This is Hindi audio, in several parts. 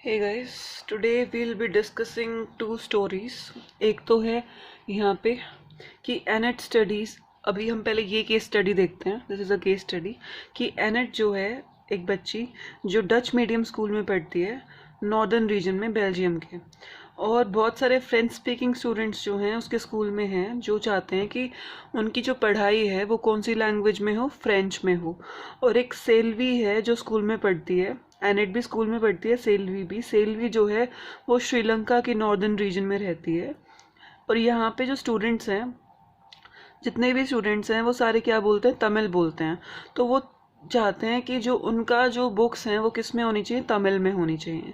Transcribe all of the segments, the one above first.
Hey guys, today we'll be discussing two stories. एक तो है यहाँ पे कि एनेट स्टडीज़। अभी हम पहले ये केस स्टडी देखते हैं। This is a case study कि एनेट जो है एक बच्ची जो डच मीडियम स्कूल में पढ़ती है नॉर्दर्न रीजन में बेल्जियम के, और बहुत सारे फ्रेंच स्पीकिंग स्टूडेंट्स जो हैं उसके स्कूल में हैं जो चाहते हैं कि उनकी जो पढ़ाई है वो कौन सी लैंग्वेज में हो, फ्रेंच में हो। और एक सेल्वी है जो स्कूल में पढ़ती है, एनेट भी स्कूल में पढ़ती है, सेल्वी भी। सेल्वी जो है वो श्रीलंका के नॉर्दर्न रीजन में रहती है। और यहाँ पे जो स्टूडेंट्स हैं, जितने भी स्टूडेंट्स हैं वो सारे क्या बोलते हैं, तमिल बोलते हैं। तो वो चाहते हैं कि जो उनका जो बुक्स हैं वो किस में होनी चाहिए, तमिल में होनी चाहिए।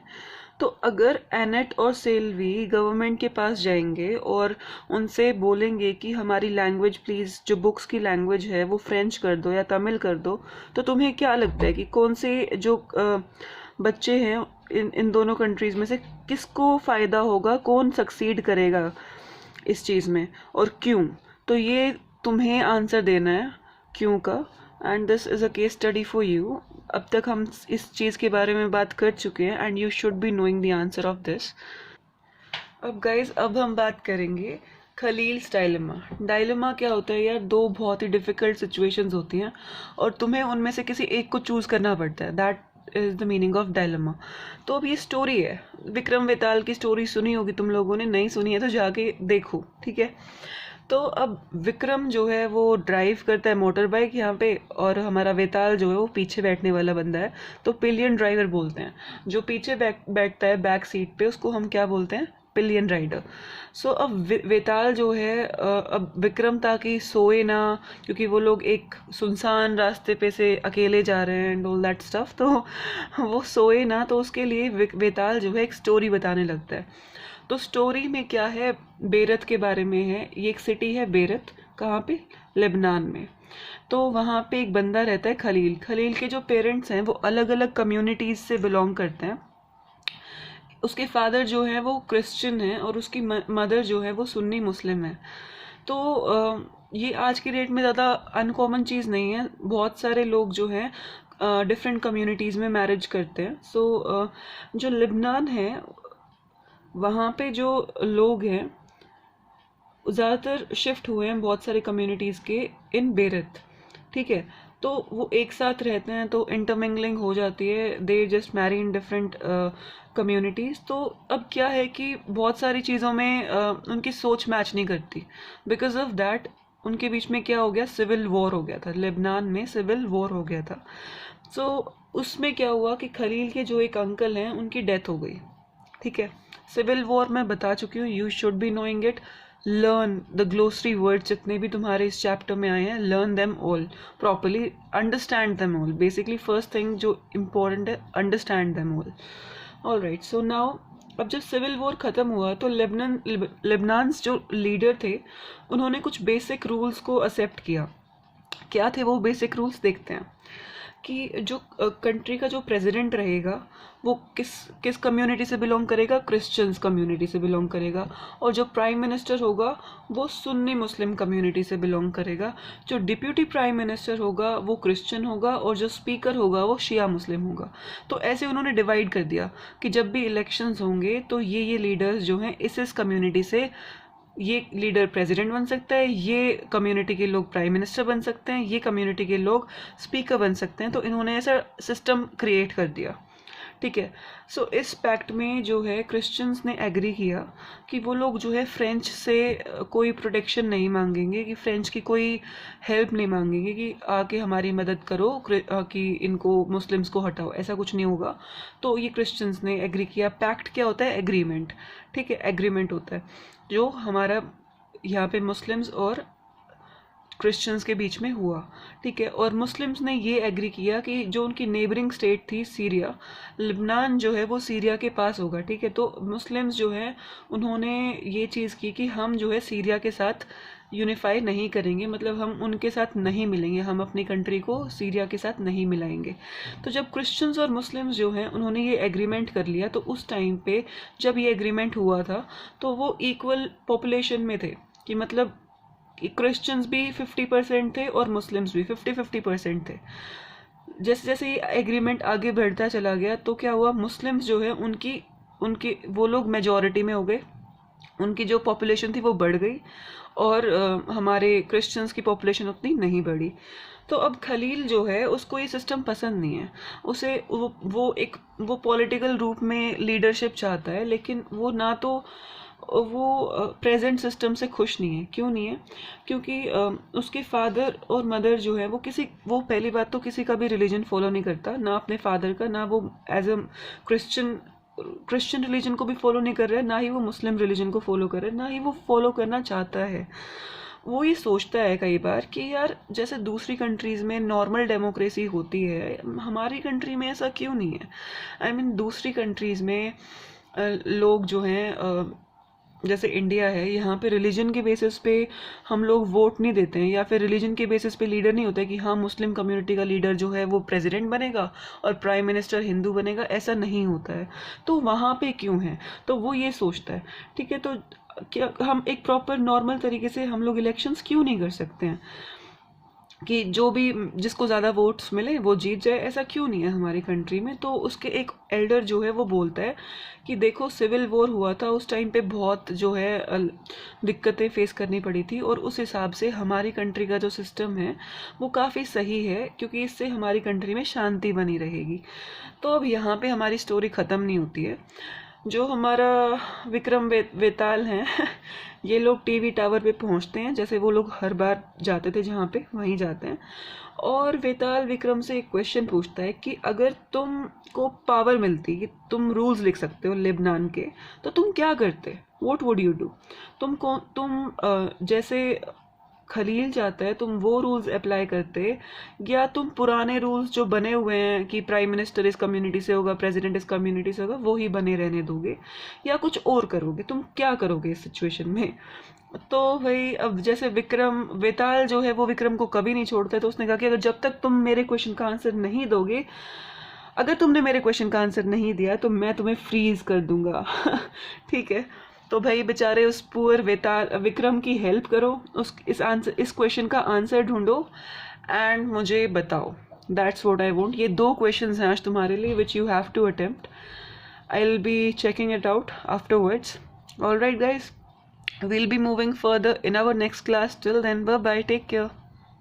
तो अगर एनेट और सेल्वी गवर्नमेंट के पास जाएंगे और उनसे बोलेंगे कि हमारी लैंग्वेज प्लीज़, जो बुक्स की लैंग्वेज है वो फ्रेंच कर दो या तमिल कर दो, तो तुम्हें क्या लगता है कि कौन से जो बच्चे हैं इन दोनों कंट्रीज़ में से किसको फ़ायदा होगा, कौन सक्सीड करेगा इस चीज़ में और क्यों? तो ये तुम्हें आंसर देना है क्यों का, and this is a case study for you. अब तक हम इस चीज़ के बारे में बात कर चुके हैं and you should be knowing the answer of this. अब गाइज, अब हम बात करेंगे खलील्स डायलेमा। डायलेमा क्या होता है यार? दो बहुत ही डिफ़िकल्ट सिचुएशंस होती हैं और तुम्हें उनमें से किसी एक को चूज़ करना पड़ता है। That is the meaning of dilemma. तो अब ये स्टोरी है, विक्रम वेताल की स्टोरी सुनी होगी तुम लोगों ने, नहीं सुनी है तो जाके देखो, ठीक है। तो अब विक्रम जो है वो ड्राइव करता है मोटर बाइक यहाँ पे, और हमारा वेताल जो है वो पीछे बैठने वाला बंदा है, तो पिलियन ड्राइवर बोलते हैं। जो पीछे बैठता है बैक सीट पे उसको हम क्या बोलते हैं, पिलियन राइडर। सो अब वेताल जो है अब विक्रम ताकि सोए ना, क्योंकि वो लोग एक सुनसान रास्ते पे से अकेले जा रहे हैं एंड ऑल दैट स्टफ, तो वो सोए ना, तो उसके लिए वेताल जो है एक स्टोरी बताने लगता है। तो स्टोरी में क्या है, बेरत के बारे में है। ये एक सिटी है बेरत, कहाँ पे, लेबनान में। तो वहाँ पे एक बंदा रहता है खलील। खलील के जो पेरेंट्स हैं वो अलग अलग कम्युनिटीज़ से बिलोंग करते हैं। उसके फादर जो है वो क्रिश्चियन है और उसकी मदर जो है वो सुन्नी मुस्लिम है। तो ये आज की डेट में ज़्यादा अनकॉमन चीज़ नहीं है। बहुत सारे लोग जो हैं डिफरेंट कम्युनिटीज़ में मैरिज करते हैं। सो जो लेबनान है वहाँ पे जो लोग हैं ज़्यादातर शिफ्ट हुए हैं बहुत सारे कम्युनिटीज़ के इन बेरत, ठीक है। तो वो एक साथ रहते हैं तो इंटरमिंगलिंग हो जाती है, they just marry in different communities. तो अब क्या है कि बहुत सारी चीज़ों में उनकी सोच मैच नहीं करती। बिकॉज ऑफ दैट उनके बीच में क्या हो गया, सिविल वॉर हो गया था। लेबनान में सिविल वॉर हो गया था। सो उसमें क्या हुआ कि खलील के जो एक अंकल हैं उनकी डेथ हो गई, ठीक है। सिविल वॉर मैं बता चुकी हूँ, you should be knowing it. Learn the glossary word जितने भी तुम्हारे इस चैप्टर में आए हैं, learn them all properly, understand them all. Basically first thing जो इम्पोर्टेंट है, understand them all. All right, so now अब जब सिविल वॉर ख़त्म हुआ तो लेबनान जो लीडर थे उन्होंने कुछ बेसिक रूल्स को एक्सेप्ट किया। क्या थे वो बेसिक रूल्स, देखते हैं कि जो कंट्री का जो प्रेसिडेंट रहेगा वो किस किस कम्युनिटी से बिलोंग करेगा, क्रिश्चियंस कम्युनिटी से बिलोंग करेगा। और जो प्राइम मिनिस्टर होगा वो सुन्नी मुस्लिम कम्युनिटी से बिलोंग करेगा। जो डिप्यूटी प्राइम मिनिस्टर होगा वो क्रिश्चियन होगा और जो स्पीकर होगा वो शिया मुस्लिम होगा। तो ऐसे उन्होंने डिवाइड कर दिया कि जब भी इलेक्शंस होंगे तो ये लीडर्स जो हैं इस कम्युनिटी से, ये लीडर प्रेसिडेंट बन सकता है, ये कम्युनिटी के लोग प्राइम मिनिस्टर बन सकते हैं, ये कम्युनिटी के लोग स्पीकर बन सकते हैं। तो इन्होंने ऐसा सिस्टम क्रिएट कर दिया, ठीक है। सो इस पैक्ट में जो है क्रिश्चियंस ने एग्री किया कि वो लोग जो है फ्रेंच से कोई प्रोटेक्शन नहीं मांगेंगे, कि फ्रेंच की कोई हेल्प नहीं मांगेंगे कि आके हमारी मदद करो कि इनको मुस्लिम्स को हटाओ, ऐसा कुछ नहीं होगा। तो ये क्रिश्चियंस ने एग्री किया। पैक्ट क्या होता है, एग्रीमेंट, ठीक है। एग्रीमेंट होता है जो हमारा यहाँ पे मुस्लिम्स और क्रिश्चियंस के बीच में हुआ, ठीक है। और मुस्लिम्स ने ये एग्री किया कि जो उनकी नेबरिंग स्टेट थी सीरिया, लेबनान जो है वो सीरिया के पास होगा, ठीक है। तो मुस्लिम्स जो है उन्होंने ये चीज़ की कि हम जो है सीरिया के साथ यूनिफाई नहीं करेंगे, मतलब हम उनके साथ नहीं मिलेंगे, हम अपनी कंट्री को सीरिया के साथ नहीं मिलाएंगे। तो जब क्रिश्चियंस और मुस्लिम्स जो हैं उन्होंने ये एग्रीमेंट कर लिया, तो उस टाइम पे जब ये एग्रीमेंट हुआ था तो वो इक्वल पॉपुलेशन में थे, कि मतलब क्रिश्चियंस भी 50% थे और मुस्लिम्स भी 50-50% थे। जैसे जैसे ये एग्रीमेंट आगे बढ़ता चला गया तो क्या हुआ, मुस्लिम्स जो है उनकी उनकी वो लोग मेजॉरिटी में हो गए, उनकी जो पॉपुलेशन थी वो बढ़ गई, और हमारे क्रिश्चियंस की पॉपुलेशन उतनी नहीं बढ़ी। तो अब खलील जो है उसको ये सिस्टम पसंद नहीं है, उसे वो पॉलिटिकल रूप में लीडरशिप चाहता है, लेकिन वो ना तो वो प्रेजेंट सिस्टम से खुश नहीं है। क्यों नहीं है? क्योंकि उसके फादर और मदर जो है वो पहली बात तो किसी का भी रिलीजन फॉलो नहीं करता, ना अपने फादर का, ना वो as a Christian Christian religion को भी फॉलो नहीं कर रहा है, ना ही वो मुस्लिम रिलीजन को फॉलो कर रहा है, ना ही वो फॉलो करना चाहता है। वो ये सोचता है कई बार कि यार जैसे दूसरी कंट्रीज़ में नॉर्मल डेमोक्रेसी होती है, हमारी कंट्री में ऐसा क्यों नहीं है। आई मीन दूसरी कंट्रीज़ में लोग जो हैं, जैसे इंडिया है, यहाँ पे रिलीजन के बेसिस पे हम लोग वोट नहीं देते हैं, या फिर रिलीजन के बेसिस पे लीडर नहीं होता है कि हाँ मुस्लिम कम्युनिटी का लीडर जो है वो प्रेसिडेंट बनेगा और प्राइम मिनिस्टर हिंदू बनेगा, ऐसा नहीं होता है। तो वहाँ पे क्यों है, तो वो ये सोचता है। ठीक है, तो क्या हम एक प्रॉपर नॉर्मल तरीके से हम लोग इलेक्शंस क्यों नहीं कर सकते हैं कि जो भी जिसको ज़्यादा वोट्स मिले वो जीत जाए, ऐसा क्यों नहीं है हमारी कंट्री में। तो उसके एक एल्डर जो है वो बोलता है कि देखो सिविल वॉर हुआ था उस टाइम पे, बहुत जो है दिक्कतें फेस करनी पड़ी थी, और उस हिसाब से हमारी कंट्री का जो सिस्टम है वो काफ़ी सही है, क्योंकि इससे हमारी कंट्री में शांति बनी रहेगी। तो अब यहाँ पे हमारी स्टोरी ख़त्म नहीं होती है। जो हमारा विक्रम वेताल हैं ये लोग टीवी टावर पे पहुंचते हैं, जैसे वो लोग हर बार जाते थे जहाँ पे, वहीं जाते हैं। और वेताल विक्रम से एक क्वेश्चन पूछता है कि अगर तुमको पावर मिलती कि तुम रूल्स लिख सकते हो लेबनान के, तो तुम क्या करते, व्हाट वुड यू डू। जैसे खलील चाहता है तुम वो रूल्स अप्लाई करते, या तुम पुराने रूल्स जो बने हुए हैं कि प्राइम मिनिस्टर इस कम्युनिटी से होगा, प्रेसिडेंट इस कम्युनिटी से होगा, वो ही बने रहने दोगे, या कुछ और करोगे, तुम क्या करोगे इस सिचुएशन में। तो भाई अब जैसे विक्रम वेताल जो है वो विक्रम को कभी नहीं छोड़ता है, तो उसने कहा कि अगर जब तक तुम मेरे क्वेश्चन का आंसर नहीं दोगे, अगर तुमने मेरे क्वेश्चन का आंसर नहीं दिया तो मैं तुम्हें फ्रीज कर दूंगा ठीक है। तो भाई बेचारे उस पुअर वेताल विक्रम की हेल्प करो, इस क्वेश्चन का आंसर ढूंढो एंड मुझे बताओ। That's what I want. ये 2 क्वेश्चंस हैं आज तुम्हारे लिए which you have to attempt. I will be checking it out afterwards. Alright guys, we'll be moving further in our next class. Till then, bye bye, take care.